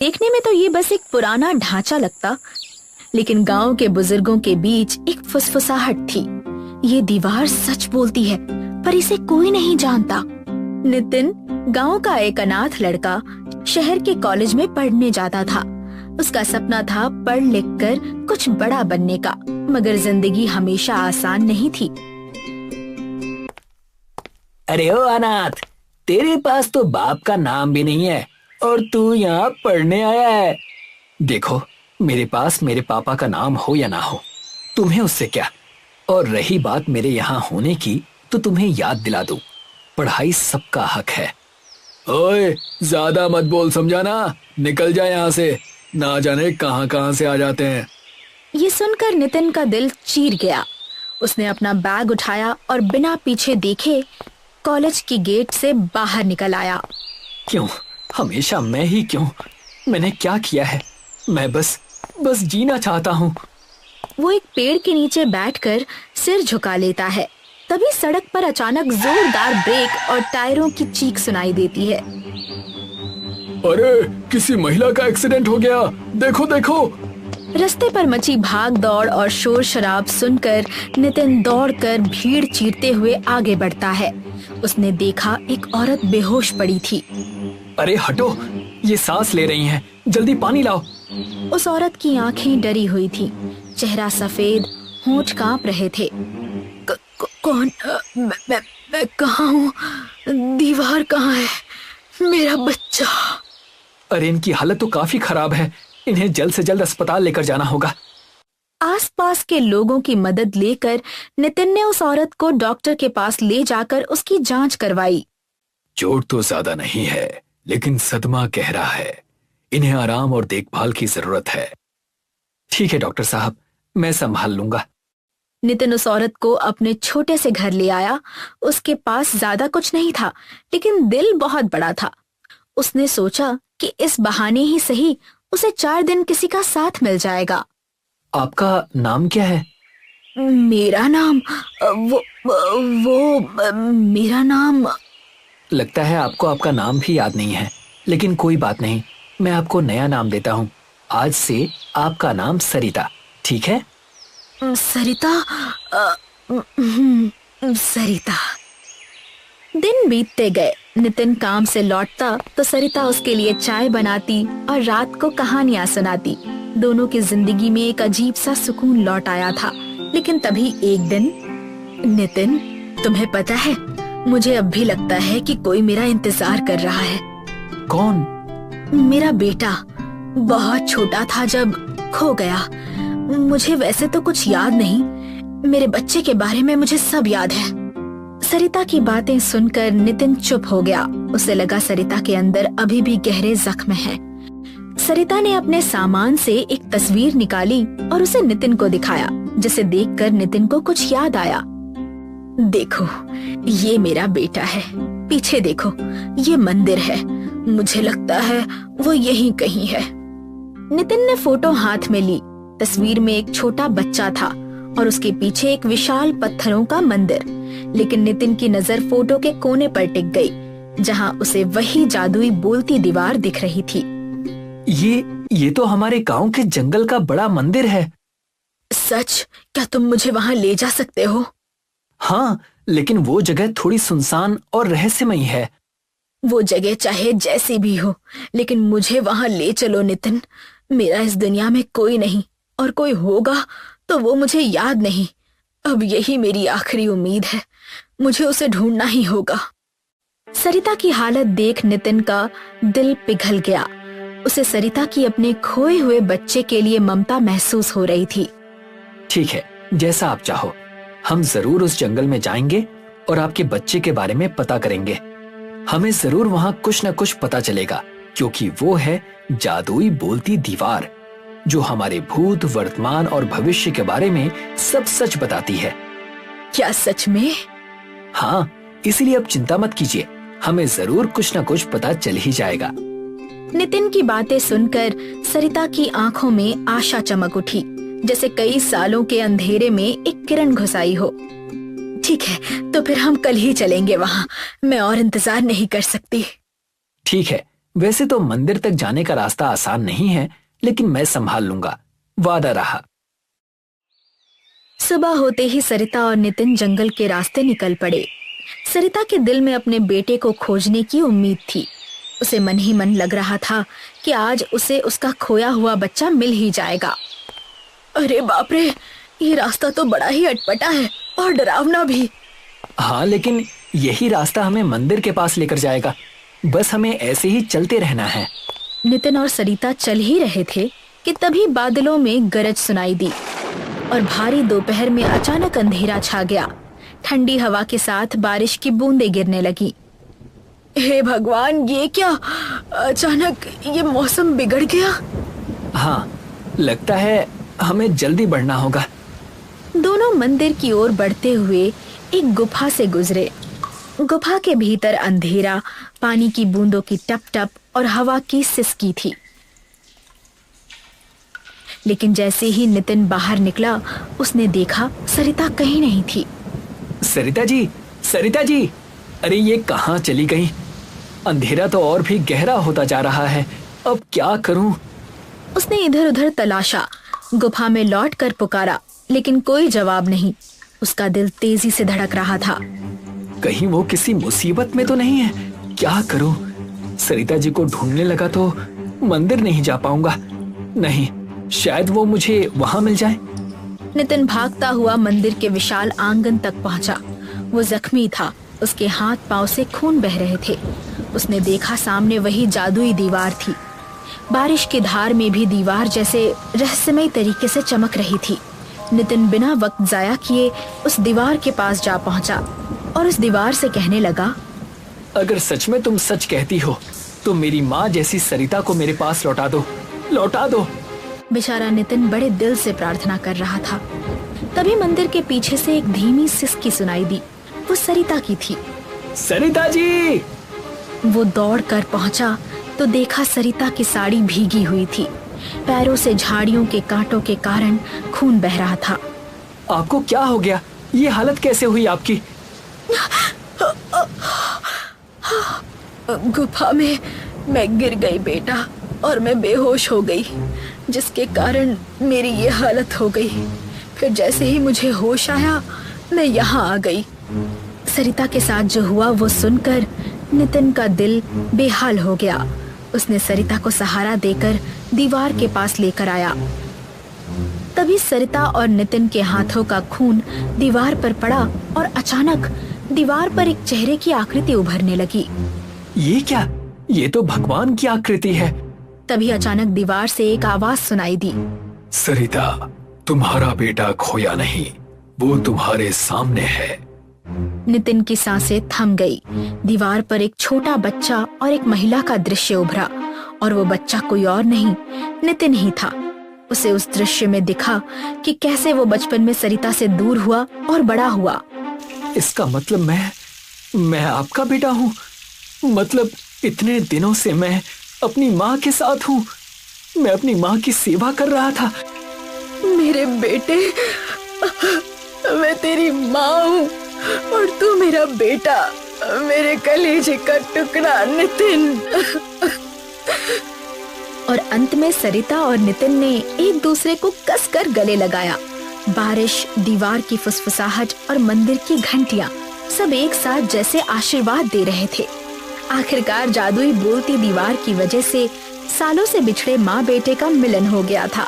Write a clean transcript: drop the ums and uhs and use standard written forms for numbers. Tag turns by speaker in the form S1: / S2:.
S1: देखने में तो ये बस एक पुराना ढांचा लगता, लेकिन गांव के बुजुर्गों के बीच एक फुसफुसाहट थी। ये दीवार सच बोलती है, पर इसे कोई नहीं जानता। नितिन गांव का एक अनाथ लड़का शहर के कॉलेज में पढ़ने जाता था। उसका सपना था पढ़ लिख कर कुछ बड़ा बनने का, मगर जिंदगी हमेशा आसान नहीं थी।
S2: अरे ओ अनाथ, तेरे पास तो बाप का नाम भी नहीं है और तू यहाँ पढ़ने आया है। देखो, मेरे पास मेरे पापा का नाम हो या ना हो, तुम्हें उससे क्या। और रही बात मेरे यहाँ होने की, तो तुम्हें याद दिला दूं, पढ़ाई सबका हक है। ओए, ज्यादा मत बोल, समझा ना? निकल जा यहाँ से, ना जाने कहाँ कहाँ से आ जाते हैं।
S1: ये सुनकर नितिन का दिल चीर गया। उसने अपना बैग उठाया और बिना पीछे देखे कॉलेज की गेट से बाहर निकल आया।
S2: क्यों, हमेशा मैं ही क्यों? मैंने क्या किया है? मैं बस जीना चाहता हूँ।
S1: वो एक पेड़ के नीचे बैठकर सिर झुका लेता है। तभी सड़क पर अचानक जोरदार ब्रेक और टायरों की चीख सुनाई देती है।
S2: अरे, किसी महिला का एक्सीडेंट हो गया, देखो देखो।
S1: रास्ते पर मची भाग दौड़ और शोर शराब सुनकर नितिन दौड़कर भीड़ चीरते हुए आगे बढ़ता है। उसने देखा एक औरत बेहोश पड़ी थी।
S2: अरे हटो, ये सांस ले रही हैं, जल्दी पानी लाओ।
S1: उस औरत की आंखें डरी हुई थी, चेहरा सफेद, होंठ कांप रहे थे। कौन? मैं कहाँ हूँ? दीवार कहाँ है? मेरा बच्चा।
S2: अरे, इनकी हालत तो काफी खराब है, इन्हें जल्द से जल्द अस्पताल लेकर जाना होगा।
S1: आसपास के लोगों की मदद लेकर नितिन ने उस औरत को डॉक्टर के पास ले जाकर उसकी जांच करवाई।
S2: चोट तो ज्यादा नहीं है, लेकिन सदमा गहरा है। इन्हें आराम और देखभाल की जरूरत है। ठीक है डॉक्टर साहब, मैं संभाल लूंगा।
S1: नितिन उस औरत को अपने छोटे से घर ले आया। उसके पास ज्यादा कुछ नहीं था, लेकिन दिल बहुत बड़ा था। उसने सोचा कि इस बहाने ही सही उसे 4 दिन किसी का साथ मिल जाएगा।
S2: आपका नाम क्या है?
S1: मेरा नाम मेरा नाम।
S2: लगता है आपको आपका नाम भी याद नहीं है, लेकिन कोई बात नहीं, मैं आपको नया नाम देता हूँ। आज से आपका नाम सरिता, ठीक है?
S1: सरिता? सरिता। दिन बीतते गए। नितिन काम से लौटता तो सरिता उसके लिए चाय बनाती और रात को कहानियां सुनाती। दोनों की जिंदगी में एक अजीब सा सुकून लौट आया था। लेकिन तभी एक दिन, नितिन, तुम्हें पता है, मुझे अब भी लगता है कि कोई मेरा इंतजार कर रहा है।
S2: कौन?
S1: मेरा बेटा। बहुत छोटा था जब खो गया। मुझे वैसे तो कुछ याद नहीं, मेरे बच्चे के बारे में मुझे सब याद है। सरिता की बातें सुनकर नितिन चुप हो गया। उसे लगा सरिता के अंदर अभी भी गहरे जख्म हैं। सरिता ने अपने सामान से एक तस्वीर निकाली और उसे नितिन को दिखाया, जिसे देखकर नितिन को कुछ याद आया। देखो, ये मेरा बेटा है। पीछे देखो, ये मंदिर है। मुझे लगता है वो यहीं कहीं है। नितिन ने फोटो हाथ में ली। तस्वीर में एक छोटा बच्चा था और उसके पीछे एक विशाल पत्थरों का मंदिर। लेकिन नितिन की नजर फोटो के कोने पर टिक गई, जहां उसे वही जादुई बोलती दीवार दिख रही थी।
S2: ये तो हमारे गांव के जंगल का बड़ा मंदिर है।
S1: सच? क्या तुम मुझे वहां ले जा सकते हो?
S2: हाँ, लेकिन वो जगह थोड़ी सुनसान और रहस्यमयी है।
S1: वो जगह चाहे जैसी भी हो, लेकिन मुझे वहां ले चलो नितिन। मेरा इस दुनिया में कोई नहीं, और कोई होगा तो वो मुझे याद नहीं। अब यही मेरी आखिरी उम्मीद है। मुझे उसे ढूंढना ही होगा। सरिता की हालत देख नितिन का दिल पिघल गया। उसे सरिता की अपने खोए हुए बच्चे के लिए ममता महसूस हो रही थी।
S2: ठीक है, जैसा आप चाहो। हम जरूर उस जंगल में जाएंगे और आपके बच्चे के बारे में पता करेंगे। हमें जरूर वहां कुछ न कुछ पता चलेगा, क्योंकि वो है जादुई बोलती दीवार, जो हमारे भूत, वर्तमान और भविष्य के बारे में सब सच बताती है।
S1: क्या सच में?
S2: हाँ, इसीलिए अब चिंता मत कीजिए, हमें जरूर कुछ न कुछ पता चल ही जाएगा।
S1: नितिन की बातें सुनकर सरिता की आंखों में आशा चमक उठी, जैसे कई सालों के अंधेरे में एक किरण घुस आई हो। ठीक है, तो फिर हम कल ही चलेंगे वहाँ। मैं और इंतजार नहीं कर सकती।
S2: ठीक है, वैसे तो मंदिर तक जाने का रास्ता आसान नहीं है, लेकिन मैं संभाल लूंगा, वादा रहा।
S1: सुबह होते ही सरिता और नितिन जंगल के रास्ते निकल पड़े। सरिता के दिल में अपने बेटे को खोजने की उम्मीद थी। उसे मन ही मन लग रहा था कि आज उसे उसका खोया हुआ बच्चा मिल ही जाएगा। अरे बाप रे, ये रास्ता तो बड़ा ही अटपटा है और डरावना भी।
S2: हाँ, लेकिन यही रास्ता हमें मंदिर के पास लेकर जाएगा। बस हमें ऐसे ही चलते रहना है।
S1: नितिन और सरिता चल ही रहे थे कि तभी बादलों में गरज सुनाई दी और भारी दोपहर में अचानक अंधेरा छा गया। ठंडी हवा के साथ बारिश की बूंदें गिरने लगी। हे भगवान, ये क्या, अचानक ये मौसम बिगड़ गया।
S2: हाँ, लगता है हमें जल्दी बढ़ना होगा।
S1: दोनों मंदिर की ओर बढ़ते हुए एक गुफा से गुजरे। गुफा के भीतर अंधेरा, पानी की बूंदों की टप टप और हवा की सिसकी थी। लेकिन जैसे ही नितिन बाहर निकला, उसने देखा सरिता कहीं नहीं थी।
S2: सरिता जी, सरिता जी, अरे ये कहाँ चली गई? अंधेरा तो और भी गहरा होता जा रहा है, अब क्या करूं?
S1: उसने इधर उधर तलाशा, गुफा में लौट कर पुकारा, लेकिन कोई जवाब नहीं। उसका दिल तेजी से धड़क रहा था।
S2: कहीं वो किसी मुसीबत में तो नहीं है? क्या करूं? सरिता जी को ढूंढने लगा तो मंदिर नहीं जा पाऊंगा। नहीं, शायद वो मुझे वहां मिल जाए।
S1: नितिन भागता हुआ मंदिर के विशाल आंगन तक पहुंचा। वो जख्मी था, उसके हाथ पांव से खून बह रहे थे। उसने देखा सामने वही जादुई दीवार थी। बारिश की धार में भी दीवार जैसे रहस्यमय तरीके से चमक रही थी। नितिन बिना वक्त जाया किए उस दीवार के पास जा पहुंचा और उस दीवार से कहने लगा,
S2: अगर सच में तुम सच कहती हो तो मेरी माँ जैसी सरिता को मेरे पास लौटा दो, लौटा दो।
S1: बेचारा नितिन बड़े दिल से प्रार्थना कर रहा था। तभी मंदिर के पीछे से एक धीमी सिसकी सुनाई दी। वो सरिता की थी।
S2: सरिता जी!
S1: वो दौड़ कर पहुंचा तो देखा सरिता की साड़ी भीगी हुई थी। पैरों से झाड़ियों के कांटों के कारण खून बह रहा था।
S2: आपको क्या हो गया? ये हालत कैसे हुई आपकी?
S1: गुफा में मैं गिर गई बेटा, और मैं बेहोश हो गई, जिसके कारण मेरी ये हालत हो गई। फिर जैसे ही मुझे होश आया, मैं यहाँ आ गई। सरिता के साथ जो हुआ वो सुनकर नितिन का दिल बेहाल हो गया। उसने सरिता को सहारा देकर दीवार के पास लेकर आया। तभी सरिता और नितिन के हाथों का खून दीवार पर पड़ा और अचानक दीवार पर एक चेहरे की आकृति उभरने लगी।
S2: ये क्या? ये तो भगवान की आकृति है।
S1: तभी अचानक दीवार से एक आवाज सुनाई दी,
S2: सरिता, तुम्हारा बेटा खोया नहीं, वो तुम्हारे सामने है।
S1: नितिन की सांसें थम गई। दीवार पर एक छोटा बच्चा और एक महिला का दृश्य उभरा और वो बच्चा कोई और नहीं, नितिन ही था। उसे उस दृश्य में दिखा कि कैसे वो बचपन में सरिता से दूर हुआ और बड़ा हुआ।
S2: इसका मतलब मैं आपका बेटा हूँ? मतलब इतने दिनों से मैं अपनी माँ के साथ हूँ। मैं अपनी माँ की सेवा कर रहा था।
S1: मेरे बेटे, मैं तेरी माँ हूँ और तू मेरा बेटा, मेरे कलेजे का टुकड़ा नितिन। और अंत में सरिता और नितिन ने एक दूसरे को कसकर गले लगाया। बारिश, दीवार की फुसफुसाहट और मंदिर की घंटियां सब एक साथ जैसे आशीर्वाद दे रहे थे। आखिरकार जादुई बोलती दीवार की वजह से सालों से बिछड़े माँ बेटे का मिलन हो गया था।